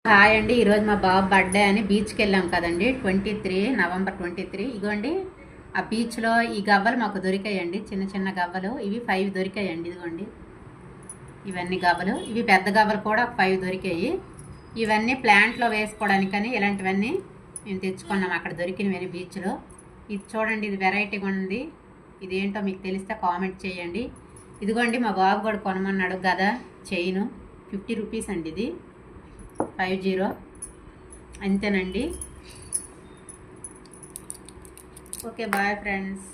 Hi అండి. ఈరోజు మా బాబు బర్త్డే అని బీచ్కి వెళ్ళాం కదండి. నవంబర్ 23. ఇదిగోండి ఆ బీచ్లో ఈ గవ్వలు మాకు దొరికాయండి. చిన్న చిన్న గవ్వలు ఇవి 5 దొరికాయండి. ఇదిగోండి ఇవన్నీ గవ్వలు. ఇవి పెద్ద గవ్వలు కూడా 5 దొరికాయి. ఇవన్నీ ప్లాంట్లో వేసుకోవడానికని ఇలాంటివన్నీ మేము తెచ్చుకున్నాం అక్కడ దొరికినవన్నీ బీచ్లో. ఇది చూడండి, ఇది వెరైటీగా ఉంది. ఇదేంటో మీకు తెలిస్తే కామెంట్ చేయండి. ఇదిగోండి మా బాబు కూడా కొనమన్నాడు గదా చైను. 50 రూపీస్ అండి. ఇది 50 అంతేనండి. Okay, bye friends.